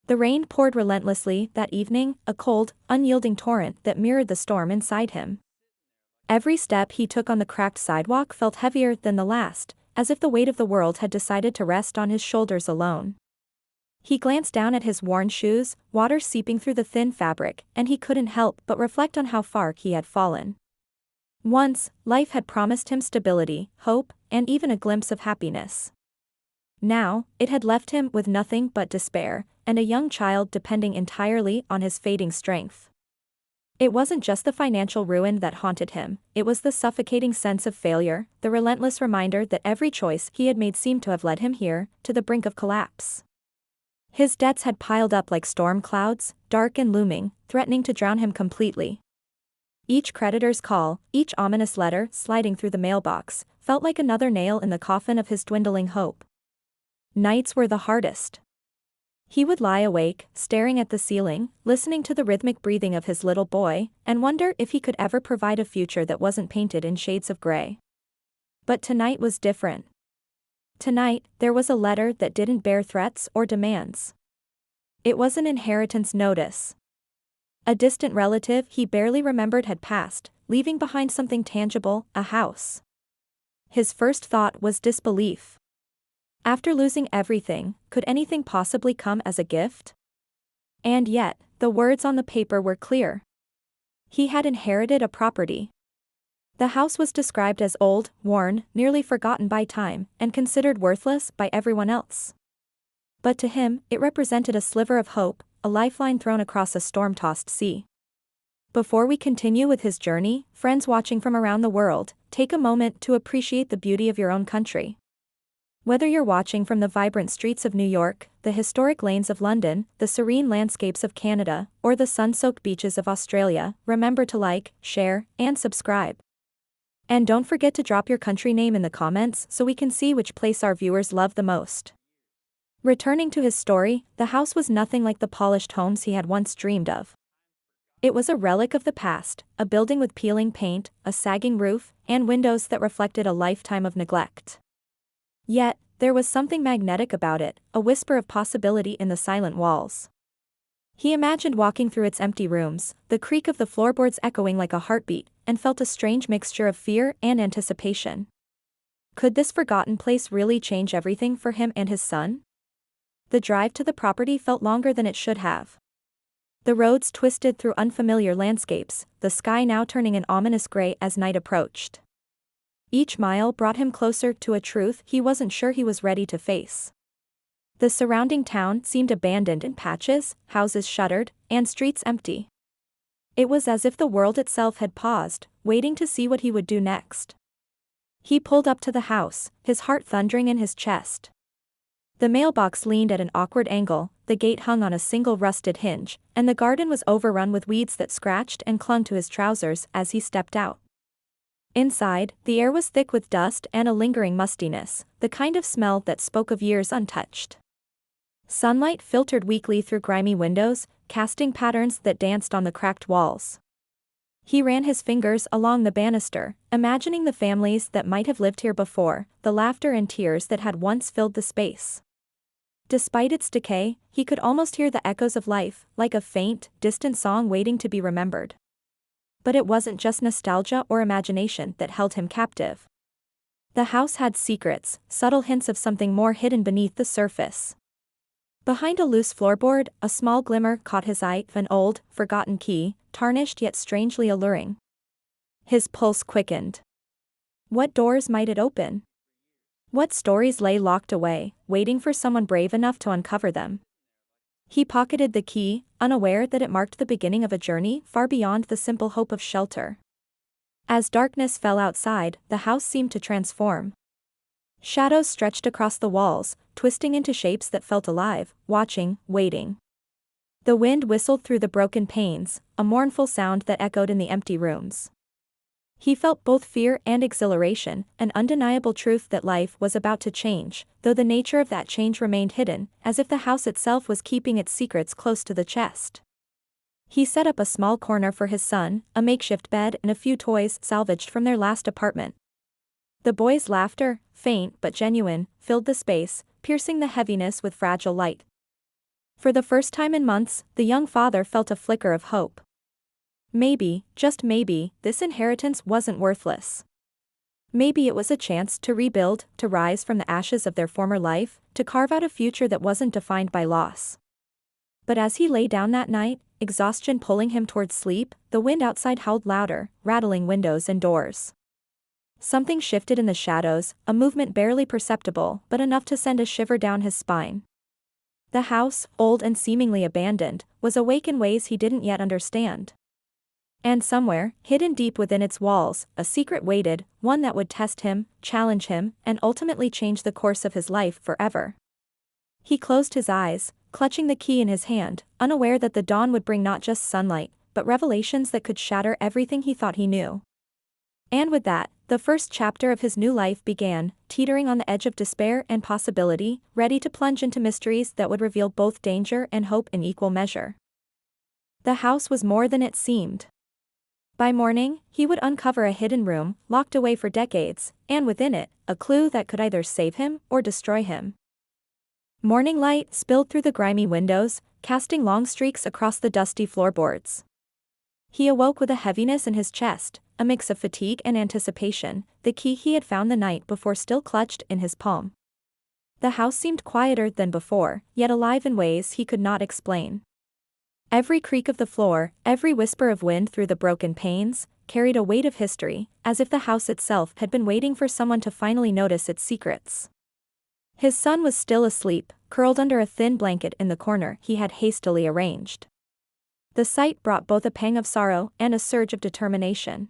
The rain poured relentlessly that evening, a cold, unyielding torrent that mirrored the storm inside him. Every step he took on the cracked sidewalk felt heavier than the last, as if the weight of the world had decided to rest on his shoulders alone. He glanced down at his worn shoes, water seeping through the thin fabric, and he couldn't help but reflect on how far he had fallen. Once, life had promised him stability, hope, and even a glimpse of happiness. Now, it had left him with nothing but despair, and a young child depending entirely on his fading strength. It wasn't just the financial ruin that haunted him, it was the suffocating sense of failure, the relentless reminder that every choice he had made seemed to have led him here, to the brink of collapse. His debts had piled up like storm clouds, dark and looming, threatening to drown him completely. Each creditor's call, each ominous letter sliding through the mailbox, felt like another nail in the coffin of his dwindling hope. Nights were the hardest. He would lie awake, staring at the ceiling, listening to the rhythmic breathing of his little boy, and wonder if he could ever provide a future that wasn't painted in shades of gray. But tonight was different. Tonight, there was a letter that didn't bear threats or demands. It was an inheritance notice. A distant relative he barely remembered had passed, leaving behind something tangible, a house. His first thought was disbelief. After losing everything, could anything possibly come as a gift? And yet, the words on the paper were clear. He had inherited a property. The house was described as old, worn, nearly forgotten by time, and considered worthless by everyone else. But to him, it represented a sliver of hope, a lifeline thrown across a storm-tossed sea. Before we continue with his journey, friends watching from around the world, take a moment to appreciate the beauty of your own country. Whether you're watching from the vibrant streets of New York, the historic lanes of London, the serene landscapes of Canada, or the sun-soaked beaches of Australia, remember to like, share, and subscribe. And don't forget to drop your country name in the comments so we can see which place our viewers love the most. Returning to his story, the house was nothing like the polished homes he had once dreamed of. It was a relic of the past, a building with peeling paint, a sagging roof, and windows that reflected a lifetime of neglect. Yet, there was something magnetic about it, a whisper of possibility in the silent walls. He imagined walking through its empty rooms, the creak of the floorboards echoing like a heartbeat, and felt a strange mixture of fear and anticipation. Could this forgotten place really change everything for him and his son? The drive to the property felt longer than it should have. The roads twisted through unfamiliar landscapes, the sky now turning an ominous gray as night approached. Each mile brought him closer to a truth he wasn't sure he was ready to face. The surrounding town seemed abandoned in patches, houses shuttered, and streets empty. It was as if the world itself had paused, waiting to see what he would do next. He pulled up to the house, his heart thundering in his chest. The mailbox leaned at an awkward angle, the gate hung on a single rusted hinge, and the garden was overrun with weeds that scratched and clung to his trousers as he stepped out. Inside, the air was thick with dust and a lingering mustiness, the kind of smell that spoke of years untouched. Sunlight filtered weakly through grimy windows, casting patterns that danced on the cracked walls. He ran his fingers along the banister, imagining the families that might have lived here before, the laughter and tears that had once filled the space. Despite its decay, he could almost hear the echoes of life, like a faint, distant song waiting to be remembered. But it wasn't just nostalgia or imagination that held him captive. The house had secrets, subtle hints of something more hidden beneath the surface. Behind a loose floorboard, a small glimmer caught his eye, an old, forgotten key, tarnished yet strangely alluring. His pulse quickened. What doors might it open? What stories lay locked away, waiting for someone brave enough to uncover them? He pocketed the key, unaware that it marked the beginning of a journey far beyond the simple hope of shelter. As darkness fell outside, the house seemed to transform. Shadows stretched across the walls, twisting into shapes that felt alive, watching, waiting. The wind whistled through the broken panes, a mournful sound that echoed in the empty rooms. He felt both fear and exhilaration, an undeniable truth that life was about to change, though the nature of that change remained hidden, as if the house itself was keeping its secrets close to the chest. He set up a small corner for his son, a makeshift bed and a few toys salvaged from their last apartment. The boy's laughter, faint but genuine, filled the space, piercing the heaviness with fragile light. For the first time in months, the young father felt a flicker of hope. Maybe, just maybe, this inheritance wasn't worthless. Maybe it was a chance to rebuild, to rise from the ashes of their former life, to carve out a future that wasn't defined by loss. But as he lay down that night, exhaustion pulling him towards sleep, the wind outside howled louder, rattling windows and doors. Something shifted in the shadows, a movement barely perceptible, but enough to send a shiver down his spine. The house, old and seemingly abandoned, was awake in ways he didn't yet understand. And somewhere, hidden deep within its walls, a secret waited, one that would test him, challenge him, and ultimately change the course of his life forever. He closed his eyes, clutching the key in his hand, unaware that the dawn would bring not just sunlight, but revelations that could shatter everything he thought he knew. And with that, the first chapter of his new life began, teetering on the edge of despair and possibility, ready to plunge into mysteries that would reveal both danger and hope in equal measure. The house was more than it seemed. By morning, he would uncover a hidden room, locked away for decades, and within it, a clue that could either save him or destroy him. Morning light spilled through the grimy windows, casting long streaks across the dusty floorboards. He awoke with a heaviness in his chest, a mix of fatigue and anticipation, the key he had found the night before still clutched in his palm. The house seemed quieter than before, yet alive in ways he could not explain. Every creak of the floor, every whisper of wind through the broken panes, carried a weight of history, as if the house itself had been waiting for someone to finally notice its secrets. His son was still asleep, curled under a thin blanket in the corner he had hastily arranged. The sight brought both a pang of sorrow and a surge of determination.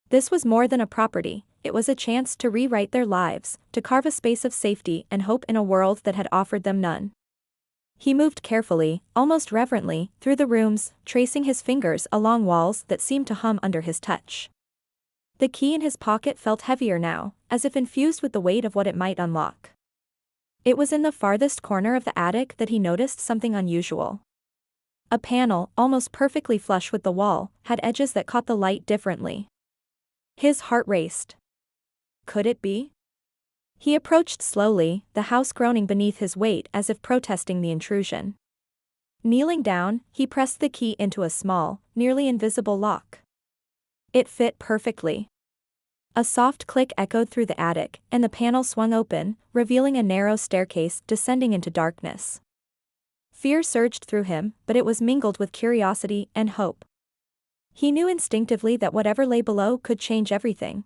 This was more than a property, it was a chance to rewrite their lives, to carve a space of safety and hope in a world that had offered them none. He moved carefully, almost reverently, through the rooms, tracing his fingers along walls that seemed to hum under his touch. The key in his pocket felt heavier now, as if infused with the weight of what it might unlock. It was in the farthest corner of the attic that he noticed something unusual. A panel, almost perfectly flush with the wall, had edges that caught the light differently. His heart raced. Could it be? He approached slowly, the house groaning beneath his weight as if protesting the intrusion. Kneeling down, he pressed the key into a small, nearly invisible lock. It fit perfectly. A soft click echoed through the attic, and the panel swung open, revealing a narrow staircase descending into darkness. Fear surged through him, but it was mingled with curiosity and hope. He knew instinctively that whatever lay below could change everything.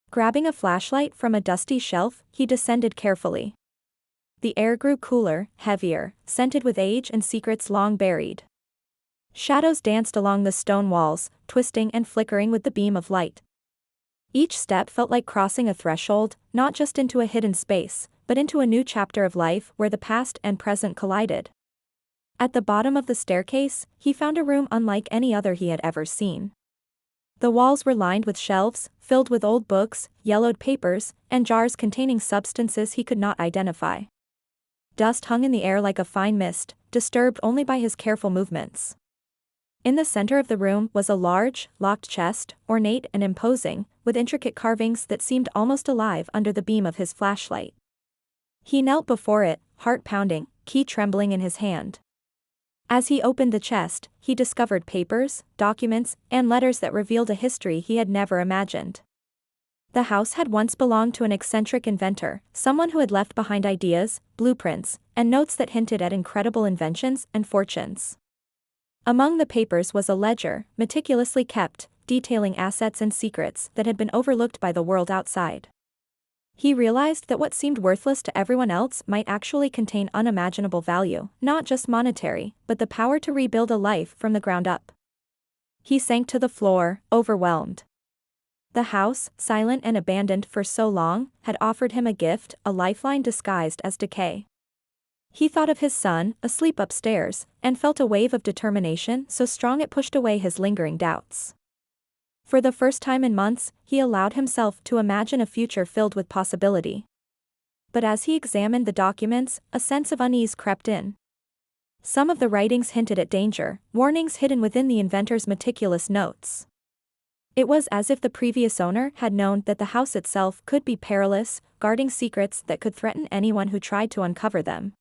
Grabbing a flashlight from a dusty shelf, he descended carefully. The air grew cooler, heavier, scented with age and secrets long buried. Shadows danced along the stone walls, twisting and flickering with the beam of light. Each step felt like crossing a threshold, not just into a hidden space, but into a new chapter of life where the past and present collided. At the bottom of the staircase, he found a room unlike any other he had ever seen. The walls were lined with shelves, filled with old books, yellowed papers, and jars containing substances he could not identify. Dust hung in the air like a fine mist, disturbed only by his careful movements. In the center of the room was a large, locked chest, ornate and imposing, with intricate carvings that seemed almost alive under the beam of his flashlight. He knelt before it, heart pounding, key trembling in his hand. As he opened the chest, he discovered papers, documents, and letters that revealed a history he had never imagined. The house had once belonged to an eccentric inventor, someone who had left behind ideas, blueprints, and notes that hinted at incredible inventions and fortunes. Among the papers was a ledger, meticulously kept, detailing assets and secrets that had been overlooked by the world outside. He realized that what seemed worthless to everyone else might actually contain unimaginable value, not just monetary, but the power to rebuild a life from the ground up. He sank to the floor, overwhelmed. The house, silent and abandoned for so long, had offered him a gift, a lifeline disguised as decay. He thought of his son, asleep upstairs, and felt a wave of determination so strong it pushed away his lingering doubts. For the first time in months, he allowed himself to imagine a future filled with possibility. But as he examined the documents, a sense of unease crept in. Some of the writings hinted at danger, warnings hidden within the inventor's meticulous notes. It was as if the previous owner had known that the house itself could be perilous, guarding secrets that could threaten anyone who tried to uncover them.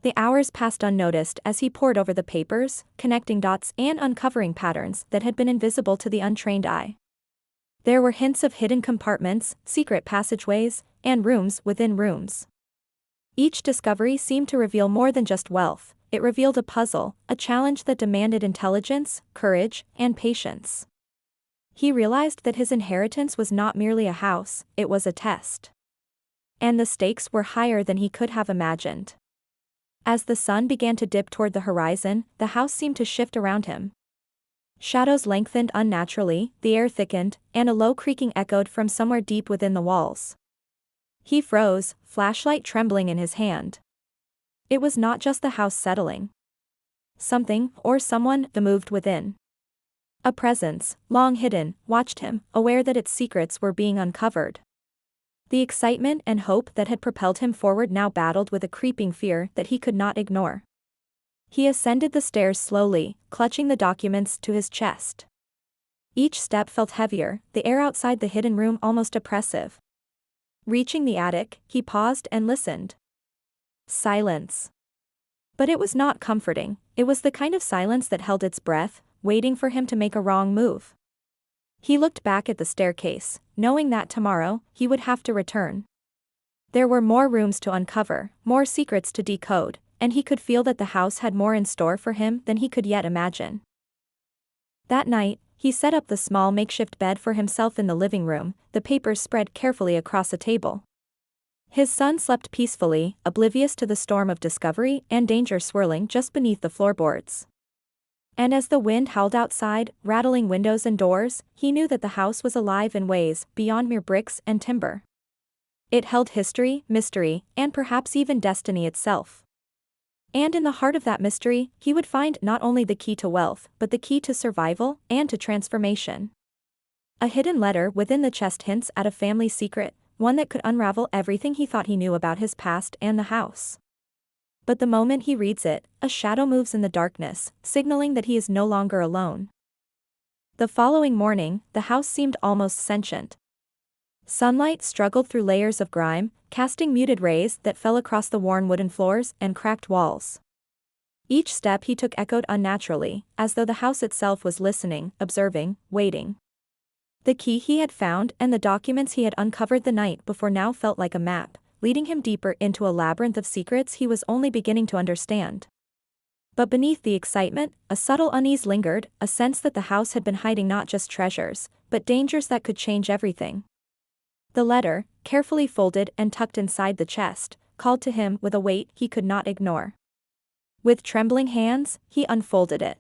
The hours passed unnoticed as he pored over the papers, connecting dots and uncovering patterns that had been invisible to the untrained eye. There were hints of hidden compartments, secret passageways, and rooms within rooms. Each discovery seemed to reveal more than just wealth. It revealed a puzzle, a challenge that demanded intelligence, courage, and patience. He realized that his inheritance was not merely a house, it was a test. And the stakes were higher than he could have imagined. As the sun began to dip toward the horizon, the house seemed to shift around him. Shadows lengthened unnaturally, the air thickened, and a low creaking echoed from somewhere deep within the walls. He froze, flashlight trembling in his hand. It was not just the house settling. Something, or someone, moved within. A presence, long hidden, watched him, aware that its secrets were being uncovered. The excitement and hope that had propelled him forward now battled with a creeping fear that he could not ignore. He ascended the stairs slowly, clutching the documents to his chest. Each step felt heavier, the air outside the hidden room almost oppressive. Reaching the attic, he paused and listened. Silence. But it was not comforting, it was the kind of silence that held its breath, waiting for him to make a wrong move. He looked back at the staircase, knowing that tomorrow, he would have to return. There were more rooms to uncover, more secrets to decode, and he could feel that the house had more in store for him than he could yet imagine. That night, he set up the small makeshift bed for himself in the living room, the papers spread carefully across a table. His son slept peacefully, oblivious to the storm of discovery and danger swirling just beneath the floorboards. And as the wind howled outside, rattling windows and doors, he knew that the house was alive in ways beyond mere bricks and timber. It held history, mystery, and perhaps even destiny itself. And in the heart of that mystery, he would find not only the key to wealth, but the key to survival and to transformation. A hidden letter within the chest hints at a family secret, one that could unravel everything he thought he knew about his past and the house. But the moment he reads it, a shadow moves in the darkness, signaling that he is no longer alone. The following morning, the house seemed almost sentient. Sunlight struggled through layers of grime, casting muted rays that fell across the worn wooden floors and cracked walls. Each step he took echoed unnaturally, as though the house itself was listening, observing, waiting. The key he had found and the documents he had uncovered the night before now felt like a map, leading him deeper into a labyrinth of secrets he was only beginning to understand. But beneath the excitement, a subtle unease lingered, a sense that the house had been hiding not just treasures, but dangers that could change everything. The letter, carefully folded and tucked inside the chest, called to him with a weight he could not ignore. With trembling hands, he unfolded it.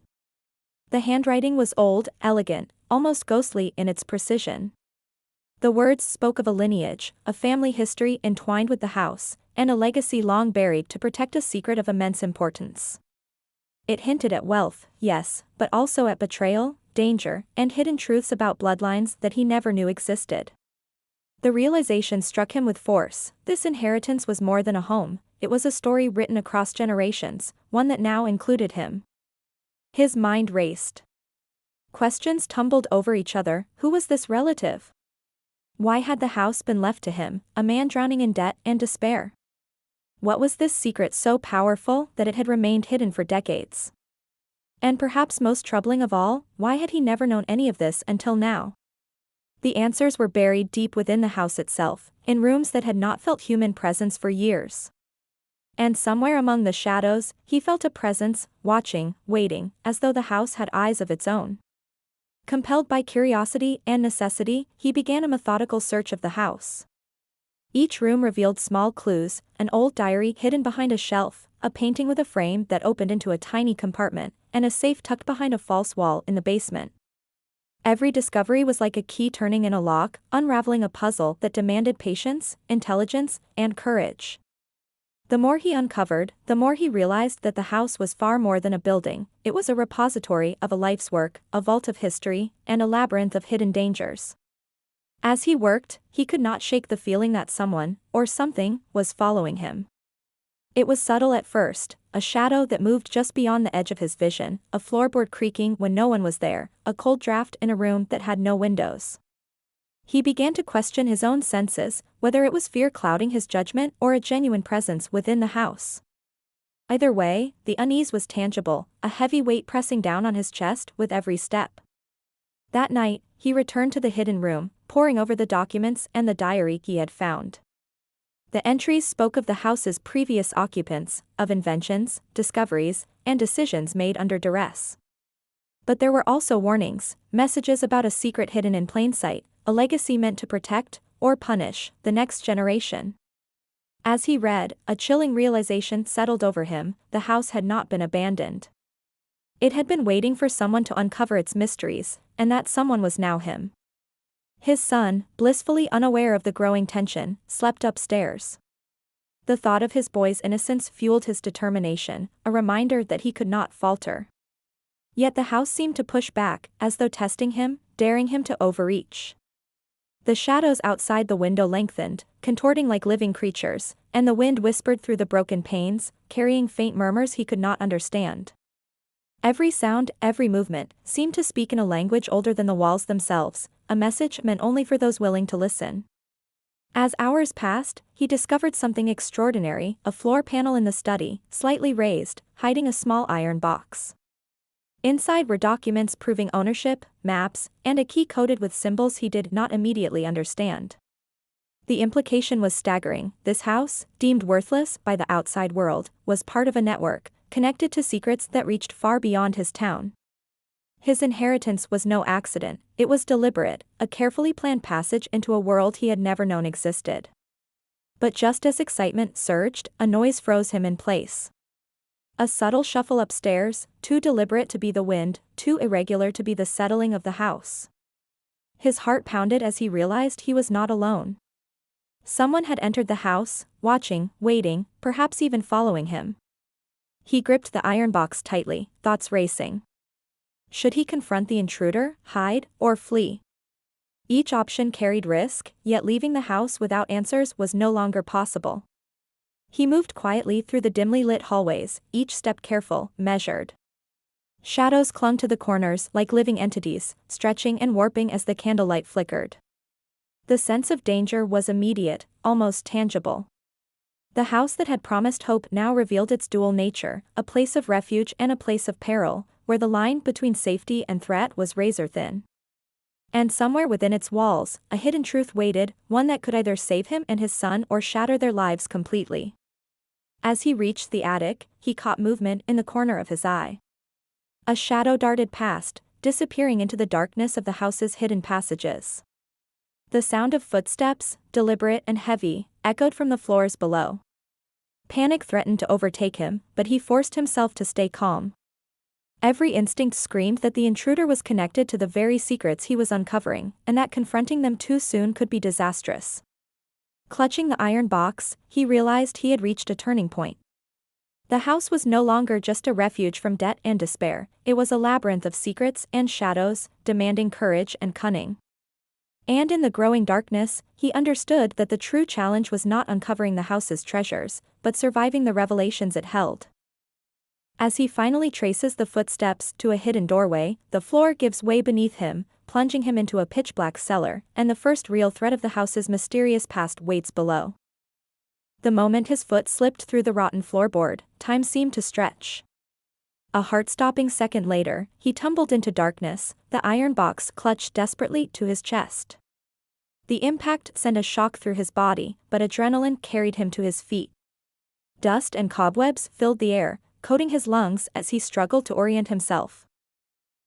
The handwriting was old, elegant, almost ghostly in its precision. The words spoke of a lineage, a family history entwined with the house, and a legacy long buried to protect a secret of immense importance. It hinted at wealth, yes, but also at betrayal, danger, and hidden truths about bloodlines that he never knew existed. The realization struck him with force. This inheritance was more than a home, it was a story written across generations, one that now included him. His mind raced. Questions tumbled over each other. Who was this relative? Why had the house been left to him, a man drowning in debt and despair? What was this secret so powerful that it had remained hidden for decades? And perhaps most troubling of all, why had he never known any of this until now? The answers were buried deep within the house itself, in rooms that had not felt human presence for years. And somewhere among the shadows, he felt a presence, watching, waiting, as though the house had eyes of its own. Compelled by curiosity and necessity, he began a methodical search of the house. Each room revealed small clues, an old diary hidden behind a shelf, a painting with a frame that opened into a tiny compartment, and a safe tucked behind a false wall in the basement. Every discovery was like a key turning in a lock, unraveling a puzzle that demanded patience, intelligence, and courage. The more he uncovered, the more he realized that the house was far more than a building. It was a repository of a life's work, a vault of history, and a labyrinth of hidden dangers. As he worked, he could not shake the feeling that someone, or something, was following him. It was subtle at first, a shadow that moved just beyond the edge of his vision, a floorboard creaking when no one was there, a cold draft in a room that had no windows. He began to question his own senses, whether it was fear clouding his judgment or a genuine presence within the house. Either way, the unease was tangible, a heavy weight pressing down on his chest with every step. That night, he returned to the hidden room, poring over the documents and the diary he had found. The entries spoke of the house's previous occupants, of inventions, discoveries, and decisions made under duress. But there were also warnings, messages about a secret hidden in plain sight, a legacy meant to protect, or punish, the next generation. As he read, a chilling realization settled over him: the house had not been abandoned. It had been waiting for someone to uncover its mysteries, and that someone was now him. His son, blissfully unaware of the growing tension, slept upstairs. The thought of his boy's innocence fueled his determination, a reminder that he could not falter. Yet the house seemed to push back, as though testing him, daring him to overreach. The shadows outside the window lengthened, contorting like living creatures, and the wind whispered through the broken panes, carrying faint murmurs he could not understand. Every sound, every movement, seemed to speak in a language older than the walls themselves, a message meant only for those willing to listen. As hours passed, he discovered something extraordinary: a floor panel in the study, slightly raised, hiding a small iron box. Inside were documents proving ownership, maps, and a key coded with symbols he did not immediately understand. The implication was staggering: this house, deemed worthless by the outside world, was part of a network, connected to secrets that reached far beyond his town. His inheritance was no accident, it was deliberate, a carefully planned passage into a world he had never known existed. But just as excitement surged, a noise froze him in place. A subtle shuffle upstairs, too deliberate to be the wind, too irregular to be the settling of the house. His heart pounded as he realized he was not alone. Someone had entered the house, watching, waiting, perhaps even following him. He gripped the iron box tightly, thoughts racing. Should he confront the intruder, hide, or flee? Each option carried risk, yet leaving the house without answers was no longer possible. He moved quietly through the dimly lit hallways, each step careful, measured. Shadows clung to the corners like living entities, stretching and warping as the candlelight flickered. The sense of danger was immediate, almost tangible. The house that had promised hope now revealed its dual nature: a place of refuge and a place of peril, where the line between safety and threat was razor-thin. And somewhere within its walls, a hidden truth waited, one that could either save him and his son or shatter their lives completely. As he reached the attic, he caught movement in the corner of his eye. A shadow darted past, disappearing into the darkness of the house's hidden passages. The sound of footsteps, deliberate and heavy, echoed from the floors below. Panic threatened to overtake him, but he forced himself to stay calm. Every instinct screamed that the intruder was connected to the very secrets he was uncovering, and that confronting them too soon could be disastrous. Clutching the iron box, he realized he had reached a turning point. The house was no longer just a refuge from debt and despair, it was a labyrinth of secrets and shadows, demanding courage and cunning. And in the growing darkness, he understood that the true challenge was not uncovering the house's treasures, but surviving the revelations it held. As he finally traces the footsteps to a hidden doorway, the floor gives way beneath him, plunging him into a pitch-black cellar, and the first real threat of the house's mysterious past waits below. The moment his foot slipped through the rotten floorboard, time seemed to stretch. A heart-stopping second later, he tumbled into darkness, the iron box clutched desperately to his chest. The impact sent a shock through his body, but adrenaline carried him to his feet. Dust and cobwebs filled the air, coating his lungs as he struggled to orient himself.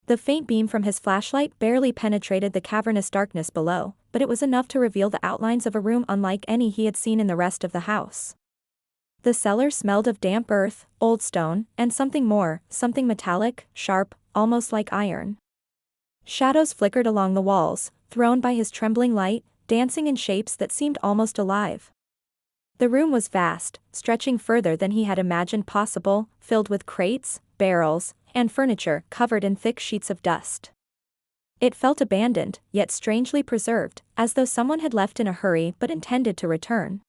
The faint beam from his flashlight barely penetrated the cavernous darkness below, but it was enough to reveal the outlines of a room unlike any he had seen in the rest of the house. The cellar smelled of damp earth, old stone, and something more, something metallic, sharp, almost like iron. Shadows flickered along the walls, thrown by his trembling light, dancing in shapes that seemed almost alive. The room was vast, stretching further than he had imagined possible, filled with crates, barrels, and furniture covered in thick sheets of dust. It felt abandoned, yet strangely preserved, as though someone had left in a hurry but intended to return.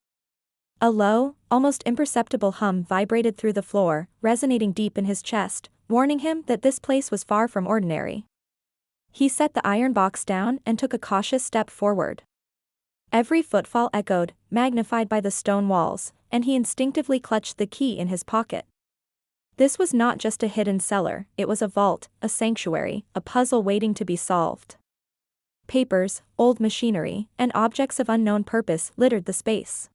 A low, almost imperceptible hum vibrated through the floor, resonating deep in his chest, warning him that this place was far from ordinary. He set the iron box down and took a cautious step forward. Every footfall echoed, magnified by the stone walls, and he instinctively clutched the key in his pocket. This was not just a hidden cellar, it was a vault, a sanctuary, a puzzle waiting to be solved. Papers, old machinery, and objects of unknown purpose littered the space.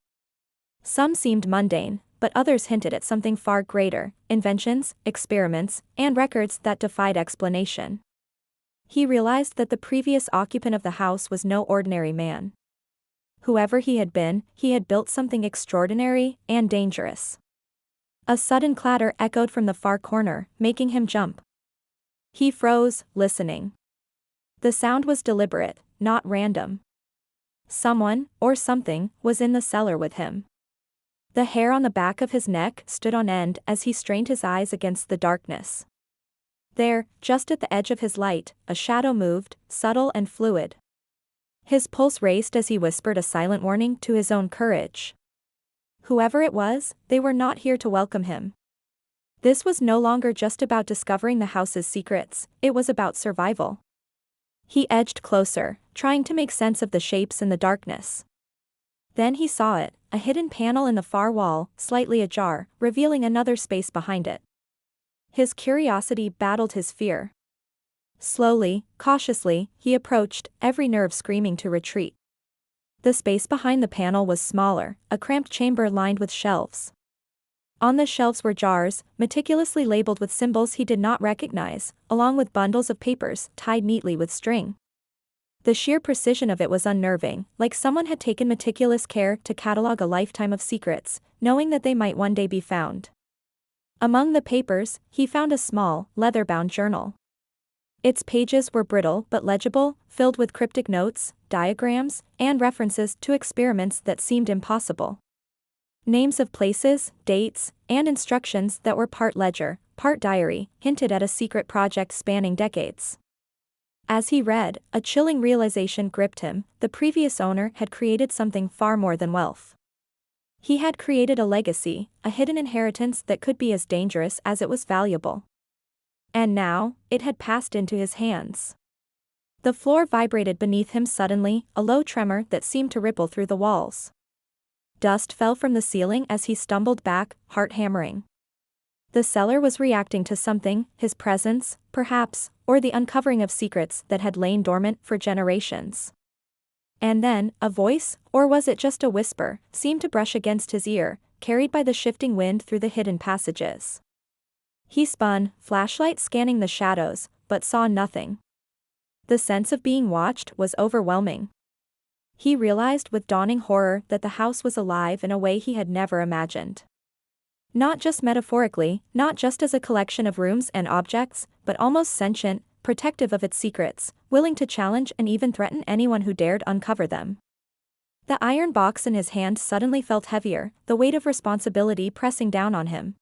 Some seemed mundane, but others hinted at something far greater: inventions, experiments, and records that defied explanation. He realized that the previous occupant of the house was no ordinary man. Whoever he had been, he had built something extraordinary and dangerous. A sudden clatter echoed from the far corner, making him jump. He froze, listening. The sound was deliberate, not random. Someone, or something, was in the cellar with him. The hair on the back of his neck stood on end as he strained his eyes against the darkness. There, just at the edge of his light, a shadow moved, subtle and fluid. His pulse raced as he whispered a silent warning to his own courage. Whoever it was, they were not here to welcome him. This was no longer just about discovering the house's secrets, it was about survival. He edged closer, trying to make sense of the shapes in the darkness. Then he saw it, a hidden panel in the far wall, slightly ajar, revealing another space behind it. His curiosity battled his fear. Slowly, cautiously, he approached, every nerve screaming to retreat. The space behind the panel was smaller, a cramped chamber lined with shelves. On the shelves were jars, meticulously labeled with symbols he did not recognize, along with bundles of papers tied neatly with string. The sheer precision of it was unnerving, like someone had taken meticulous care to catalog a lifetime of secrets, knowing that they might one day be found. Among the papers, he found a small, leather-bound journal. Its pages were brittle but legible, filled with cryptic notes, diagrams, and references to experiments that seemed impossible. Names of places, dates, and instructions that were part ledger, part diary, hinted at a secret project spanning decades. As he read, a chilling realization gripped him: the previous owner had created something far more than wealth. He had created a legacy, a hidden inheritance that could be as dangerous as it was valuable. And now, it had passed into his hands. The floor vibrated beneath him suddenly, a low tremor that seemed to ripple through the walls. Dust fell from the ceiling as he stumbled back, heart hammering. The cellar was reacting to something: his presence, perhaps, or the uncovering of secrets that had lain dormant for generations. And then, a voice, or was it just a whisper, seemed to brush against his ear, carried by the shifting wind through the hidden passages. He spun, flashlight scanning the shadows, but saw nothing. The sense of being watched was overwhelming. He realized with dawning horror that the house was alive in a way he had never imagined. Not just metaphorically, not just as a collection of rooms and objects, but almost sentient, protective of its secrets, willing to challenge and even threaten anyone who dared uncover them. The iron box in his hand suddenly felt heavier, the weight of responsibility pressing down on him.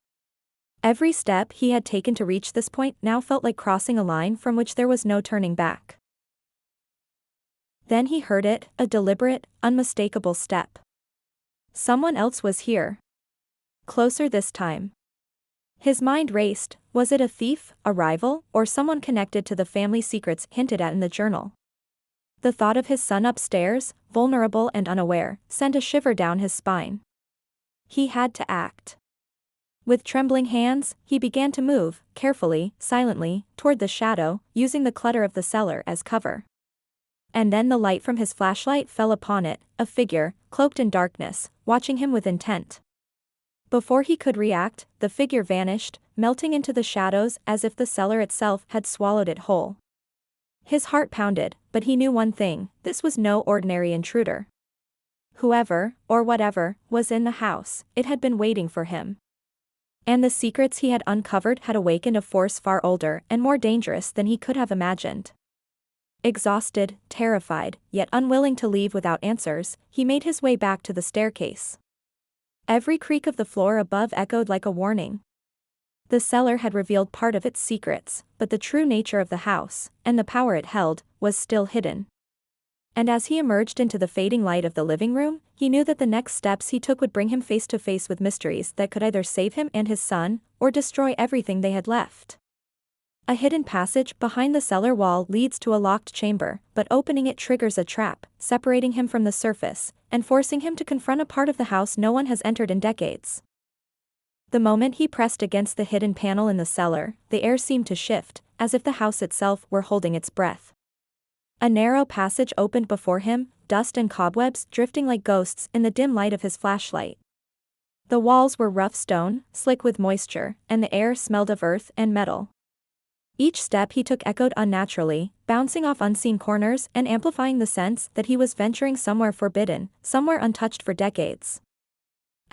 Every step he had taken to reach this point now felt like crossing a line from which there was no turning back. Then he heard it, a deliberate, unmistakable step. Someone else was here. Closer this time. His mind raced: was it a thief, a rival, or someone connected to the family secrets hinted at in the journal? The thought of his son upstairs, vulnerable and unaware, sent a shiver down his spine. He had to act. With trembling hands, he began to move, carefully, silently, toward the shadow, using the clutter of the cellar as cover. And then the light from his flashlight fell upon it, a figure, cloaked in darkness, watching him with intent. Before he could react, the figure vanished, melting into the shadows as if the cellar itself had swallowed it whole. His heart pounded, but he knew one thing: this was no ordinary intruder. Whoever, or whatever, was in the house, it had been waiting for him. And the secrets he had uncovered had awakened a force far older and more dangerous than he could have imagined. Exhausted, terrified, yet unwilling to leave without answers, he made his way back to the staircase. Every creak of the floor above echoed like a warning. The cellar had revealed part of its secrets, but the true nature of the house, and the power it held, was still hidden. And as he emerged into the fading light of the living room, he knew that the next steps he took would bring him face to face with mysteries that could either save him and his son, or destroy everything they had left. A hidden passage behind the cellar wall leads to a locked chamber, but opening it triggers a trap, separating him from the surface, and forcing him to confront a part of the house no one has entered in decades. The moment he pressed against the hidden panel in the cellar, the air seemed to shift, as if the house itself were holding its breath. A narrow passage opened before him, dust and cobwebs drifting like ghosts in the dim light of his flashlight. The walls were rough stone, slick with moisture, and the air smelled of earth and metal. Each step he took echoed unnaturally, bouncing off unseen corners and amplifying the sense that he was venturing somewhere forbidden, somewhere untouched for decades.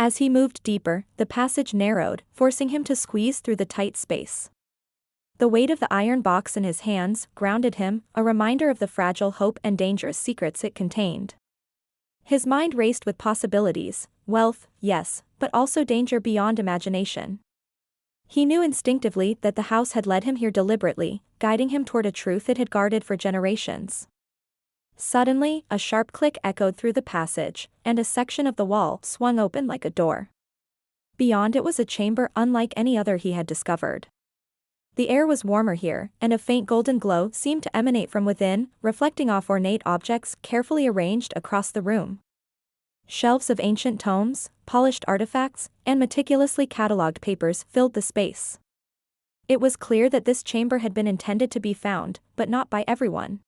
As he moved deeper, the passage narrowed, forcing him to squeeze through the tight space. The weight of the iron box in his hands grounded him, a reminder of the fragile hope and dangerous secrets it contained. His mind raced with possibilities, wealth, yes, but also danger beyond imagination. He knew instinctively that the house had led him here deliberately, guiding him toward a truth it had guarded for generations. Suddenly, a sharp click echoed through the passage, and a section of the wall swung open like a door. Beyond it was a chamber unlike any other he had discovered. The air was warmer here, and a faint golden glow seemed to emanate from within, reflecting off ornate objects carefully arranged across the room. Shelves of ancient tomes, polished artifacts, and meticulously catalogued papers filled the space. It was clear that this chamber had been intended to be found, but not by everyone.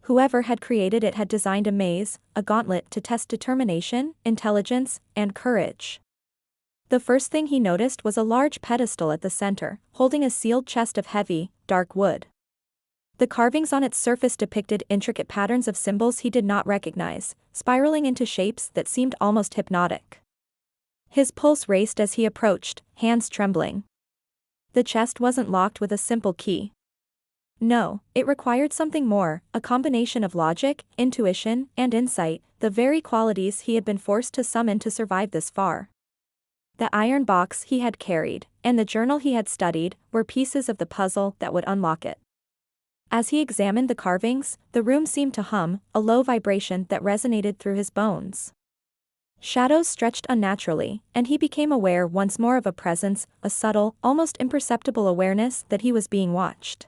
Whoever had created it had designed a maze, a gauntlet to test determination, intelligence, and courage. The first thing he noticed was a large pedestal at the center, holding a sealed chest of heavy, dark wood. The carvings on its surface depicted intricate patterns of symbols he did not recognize, spiraling into shapes that seemed almost hypnotic. His pulse raced as he approached, hands trembling. The chest wasn't locked with a simple key. No, it required something more, a combination of logic, intuition, and insight, the very qualities he had been forced to summon to survive this far. The iron box he had carried, and the journal he had studied, were pieces of the puzzle that would unlock it. As he examined the carvings, the room seemed to hum, a low vibration that resonated through his bones. Shadows stretched unnaturally, and he became aware once more of a presence, a subtle, almost imperceptible awareness that he was being watched.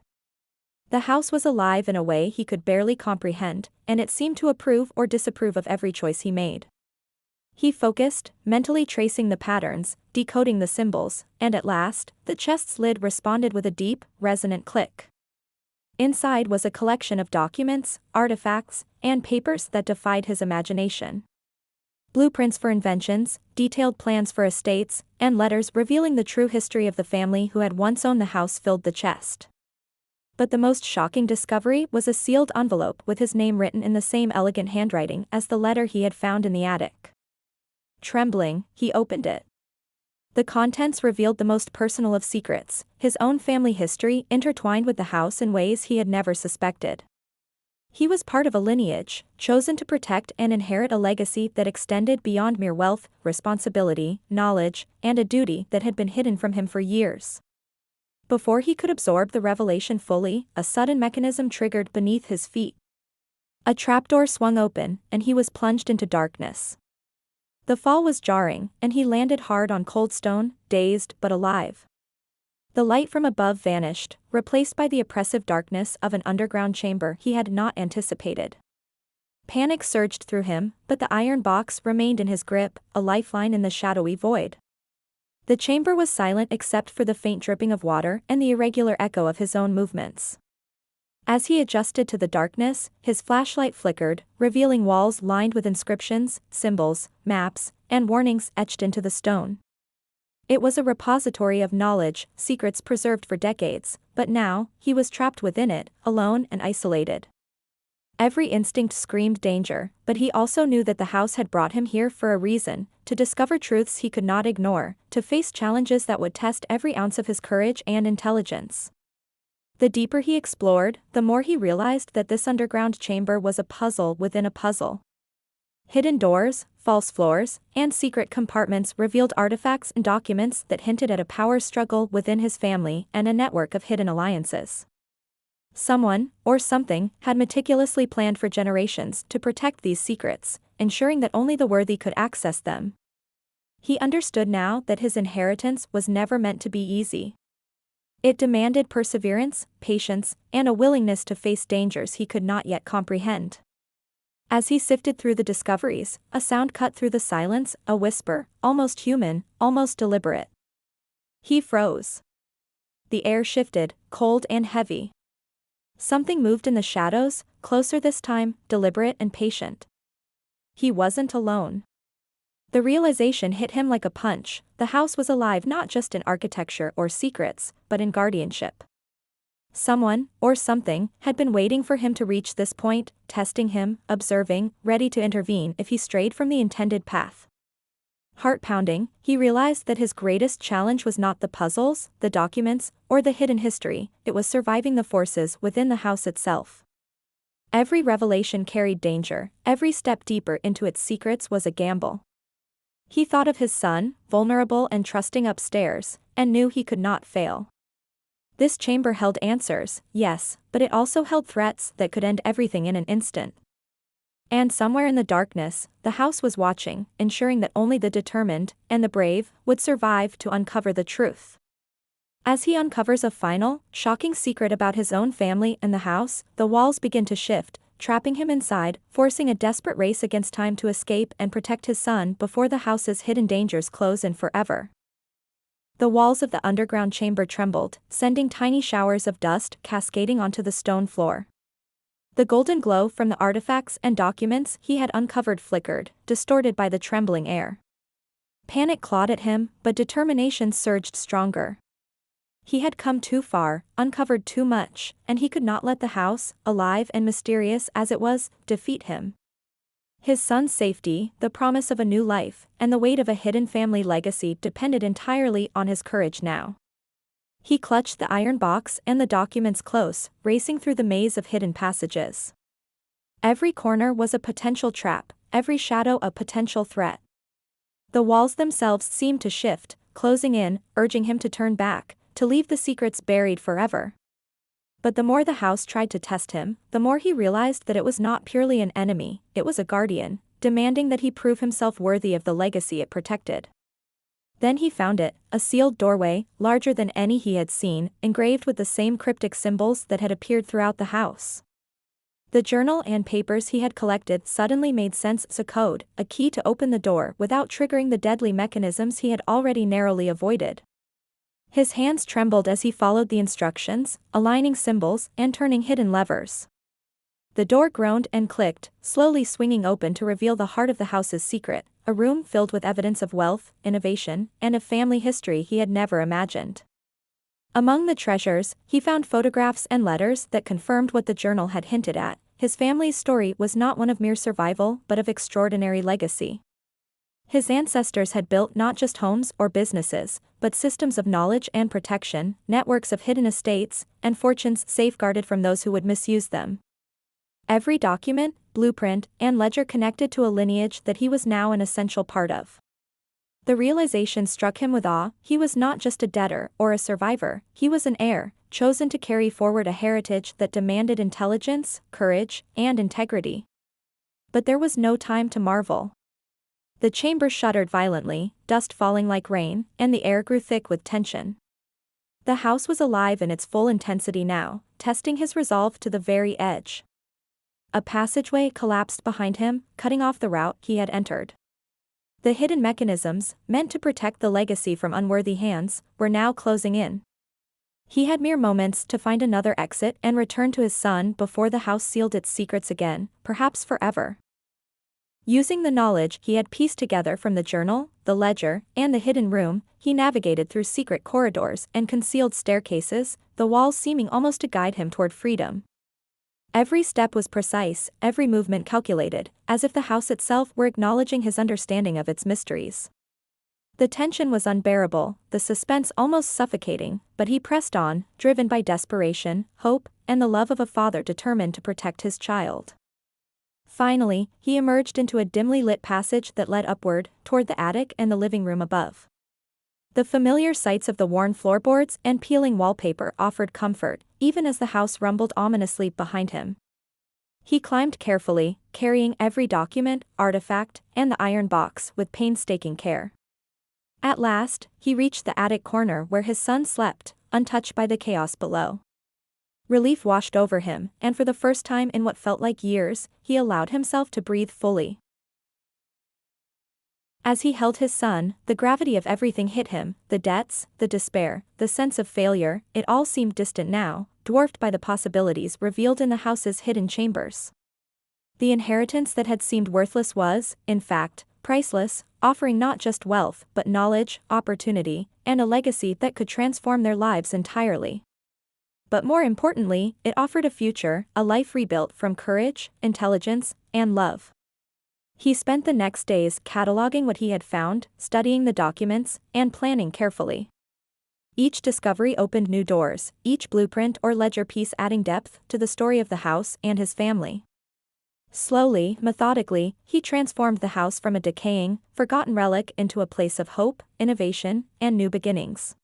The house was alive in a way he could barely comprehend, and it seemed to approve or disapprove of every choice he made. He focused, mentally tracing the patterns, decoding the symbols, and at last, the chest's lid responded with a deep, resonant click. Inside was a collection of documents, artifacts, and papers that defied his imagination. Blueprints for inventions, detailed plans for estates, and letters revealing the true history of the family who had once owned the house filled the chest. But the most shocking discovery was a sealed envelope with his name written in the same elegant handwriting as the letter he had found in the attic. Trembling, he opened it. The contents revealed the most personal of secrets, his own family history intertwined with the house in ways he had never suspected. He was part of a lineage, chosen to protect and inherit a legacy that extended beyond mere wealth, responsibility, knowledge, and a duty that had been hidden from him for years. Before he could absorb the revelation fully, a sudden mechanism triggered beneath his feet. A trapdoor swung open, and he was plunged into darkness. The fall was jarring, and he landed hard on cold stone, dazed but alive. The light from above vanished, replaced by the oppressive darkness of an underground chamber he had not anticipated. Panic surged through him, but the iron box remained in his grip, a lifeline in the shadowy void. The chamber was silent except for the faint dripping of water and the irregular echo of his own movements. As he adjusted to the darkness, his flashlight flickered, revealing walls lined with inscriptions, symbols, maps, and warnings etched into the stone. It was a repository of knowledge, secrets preserved for decades, but now, he was trapped within it, alone and isolated. Every instinct screamed danger, but he also knew that the house had brought him here for a reason, to discover truths he could not ignore, to face challenges that would test every ounce of his courage and intelligence. The deeper he explored, the more he realized that this underground chamber was a puzzle within a puzzle. Hidden doors, false floors, and secret compartments revealed artifacts and documents that hinted at a power struggle within his family and a network of hidden alliances. Someone, or something, had meticulously planned for generations to protect these secrets, ensuring that only the worthy could access them. He understood now that his inheritance was never meant to be easy. It demanded perseverance, patience, and a willingness to face dangers he could not yet comprehend. As he sifted through the discoveries, a sound cut through the silence, a whisper, almost human, almost deliberate. He froze. The air shifted, cold and heavy. Something moved in the shadows, closer this time, deliberate and patient. He wasn't alone. The realization hit him like a punch. The house was alive not just in architecture or secrets, but in guardianship. Someone, or something, had been waiting for him to reach this point, testing him, observing, ready to intervene if he strayed from the intended path. Heart pounding, he realized that his greatest challenge was not the puzzles, the documents, or the hidden history, it was surviving the forces within the house itself. Every revelation carried danger, every step deeper into its secrets was a gamble. He thought of his son, vulnerable and trusting upstairs, and knew he could not fail. This chamber held answers, yes, but it also held threats that could end everything in an instant. And somewhere in the darkness, the house was watching, ensuring that only the determined, and the brave, would survive to uncover the truth. As he uncovers a final, shocking secret about his own family and the house, the walls begin to shift, trapping him inside, forcing a desperate race against time to escape and protect his son before the house's hidden dangers close in forever. The walls of the underground chamber trembled, sending tiny showers of dust cascading onto the stone floor. The golden glow from the artifacts and documents he had uncovered flickered, distorted by the trembling air. Panic clawed at him, but determination surged stronger. He had come too far, uncovered too much, and he could not let the house, alive and mysterious as it was, defeat him. His son's safety, the promise of a new life, and the weight of a hidden family legacy depended entirely on his courage now. He clutched the iron box and the documents close, racing through the maze of hidden passages. Every corner was a potential trap, every shadow a potential threat. The walls themselves seemed to shift, closing in, urging him to turn back, to leave the secrets buried forever. But the more the house tried to test him, the more he realized that it was not purely an enemy, it was a guardian, demanding that he prove himself worthy of the legacy it protected. Then he found it, a sealed doorway, larger than any he had seen, engraved with the same cryptic symbols that had appeared throughout the house. The journal and papers he had collected suddenly made sense as a code, a key to open the door without triggering the deadly mechanisms he had already narrowly avoided. His hands trembled as he followed the instructions, aligning symbols and turning hidden levers. The door groaned and clicked, slowly swinging open to reveal the heart of the house's secret, a room filled with evidence of wealth, innovation, and a family history he had never imagined. Among the treasures, he found photographs and letters that confirmed what the journal had hinted at. His family's story was not one of mere survival but of extraordinary legacy. His ancestors had built not just homes or businesses, but systems of knowledge and protection, networks of hidden estates, and fortunes safeguarded from those who would misuse them. Every document, blueprint, and ledger connected to a lineage that he was now an essential part of. The realization struck him with awe. He was not just a debtor or a survivor, he was an heir, chosen to carry forward a heritage that demanded intelligence, courage, and integrity. But there was no time to marvel. The chamber shuddered violently, dust falling like rain, and the air grew thick with tension. The house was alive in its full intensity now, testing his resolve to the very edge. A passageway collapsed behind him, cutting off the route he had entered. The hidden mechanisms, meant to protect the legacy from unworthy hands, were now closing in. He had mere moments to find another exit and return to his son before the house sealed its secrets again, perhaps forever. Using the knowledge he had pieced together from the journal, the ledger, and the hidden room, he navigated through secret corridors and concealed staircases, the walls seeming almost to guide him toward freedom. Every step was precise, every movement calculated, as if the house itself were acknowledging his understanding of its mysteries. The tension was unbearable, the suspense almost suffocating, but he pressed on, driven by desperation, hope, and the love of a father determined to protect his child. Finally, he emerged into a dimly lit passage that led upward, toward the attic and the living room above. The familiar sights of the worn floorboards and peeling wallpaper offered comfort, even as the house rumbled ominously behind him. He climbed carefully, carrying every document, artifact, and the iron box with painstaking care. At last, he reached the attic corner where his son slept, untouched by the chaos below. Relief washed over him, and for the first time in what felt like years, he allowed himself to breathe fully. As he held his son, the gravity of everything hit him, the debts, the despair, the sense of failure, it all seemed distant now, dwarfed by the possibilities revealed in the house's hidden chambers. The inheritance that had seemed worthless was, in fact, priceless, offering not just wealth but knowledge, opportunity, and a legacy that could transform their lives entirely. But more importantly, it offered a future, a life rebuilt from courage, intelligence, and love. He spent the next days cataloging what he had found, studying the documents, and planning carefully. Each discovery opened new doors, each blueprint or ledger piece adding depth to the story of the house and his family. Slowly, methodically, he transformed the house from a decaying, forgotten relic into a place of hope, innovation, and new beginnings.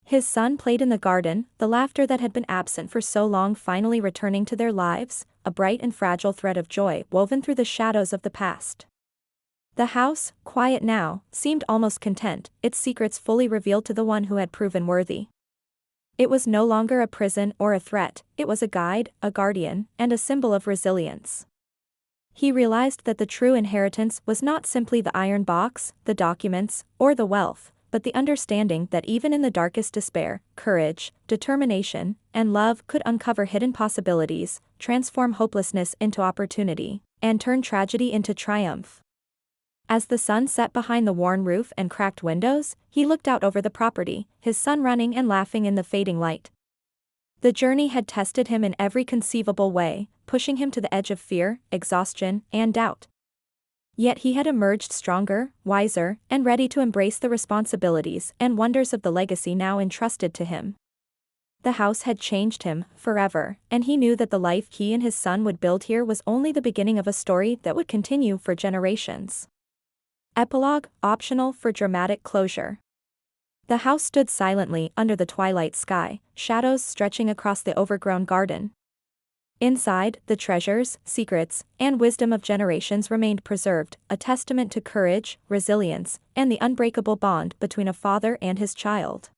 His son played in the garden, the laughter that had been absent for so long finally returning to their lives, a bright and fragile thread of joy woven through the shadows of the past. The house, quiet now, seemed almost content, its secrets fully revealed to the one who had proven worthy. It was no longer a prison or a threat, it was a guide, a guardian, and a symbol of resilience. He realized that the true inheritance was not simply the iron box, the documents, or the wealth, but the understanding that even in the darkest despair, courage, determination, and love could uncover hidden possibilities, transform hopelessness into opportunity, and turn tragedy into triumph. As the sun set behind the worn roof and cracked windows, he looked out over the property, his son running and laughing in the fading light. The journey had tested him in every conceivable way, pushing him to the edge of fear, exhaustion, and doubt. Yet he had emerged stronger, wiser, and ready to embrace the responsibilities and wonders of the legacy now entrusted to him. The house had changed him, forever, and he knew that the life he and his son would build here was only the beginning of a story that would continue for generations. Epilogue, optional for dramatic closure. The house stood silently under the twilight sky, shadows stretching across the overgrown garden. Inside, the treasures, secrets, and wisdom of generations remained preserved, a testament to courage, resilience, and the unbreakable bond between a father and his child.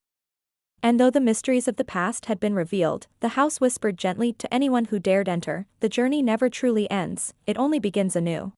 And though the mysteries of the past had been revealed, the house whispered gently to anyone who dared enter, the journey never truly ends, it only begins anew.